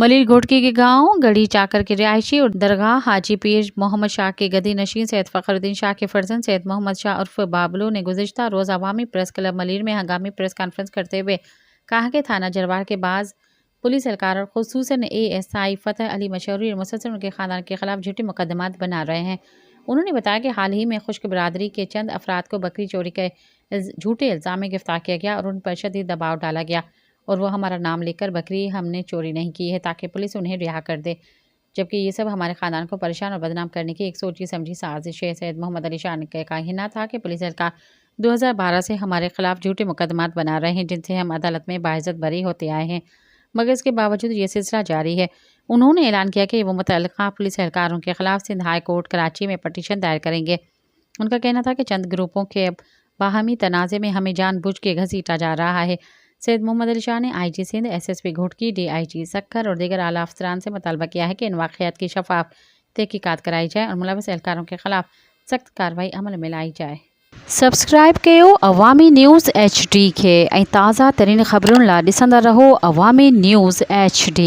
मलिर घोटकी के गांव गढ़ी चाकर के रिहायशी और दरगाह हाजी पीर मोहम्मद शाह के गदी नशीन सैयद फ़खरुद्दीन शाह के फर्जंद सैयद मोहम्मद शाह उर्फ बाबलू ने गुज़िश्ता रोज़ अवामी प्रेस क्लब मलिर में हंगामी प्रेस कॉन्फ्रेंस करते हुए कहा कि थाना जरवार के बाज़ पुलिस एहलकार और खुसूसन ASI फ़तह अली मशहूरी और मुसलसल उनके ख़ानदान के खिलाफ झूठी मुकदमात बना रहे हैं। उन्होंने बताया कि हाल ही में खुश्क बरादरी के चंद अफराद को बकरी चोरी के झूठे इल्ज़ाम में गिरफ्तार किया गया और उन पर शदीद दबाव डाला गया और वो हमारा नाम लेकर बकरी हमने चोरी नहीं की है ताकि पुलिस उन्हें रिहा कर दे, जबकि ये सब हमारे ख़ानदान को परेशान और बदनाम करने की एक सोची समझी साजिश है। सैयद मोहम्मद अली शाह का कहना था कि पुलिस एहलकार 2012 से हमारे खिलाफ झूठे मुकदमात बना रहे हैं जिनसे हम अदालत में बाइज़्ज़त बरी होते आए हैं, मगर इसके बावजूद ये सिलसिला जारी है। उन्होंने ऐलान किया कि वो मुतल्लिक़ा पुलिस एहलकारों के खिलाफ सिंध हाई कोर्ट कराची में पटिशन दायर करेंगे। उनका कहना था कि चंद ग्रुपों के बाहमी तनाज़े में हमें जानबूझ के घसीटा जा रहा है। सैयद मोहम्मद अली शाह ने IG Sindh, SSP Ghotki, DIG Sukkur और दीगर आला अफसरान से मुतालबा किया है कि इन वाक़यात की शफ़ाफ़ तहक़ीक़ात कराई जाए और मुलव्वस एहलकारों के खिलाफ सख्त कार्रवाई अमल में लाई जाए। सब्सक्राइब कयो अवामी न्यूज़ HD के ताज़ा तरीन ख़बरुन ला ॾिसंदा रहो अवामी न्यूज़ HD।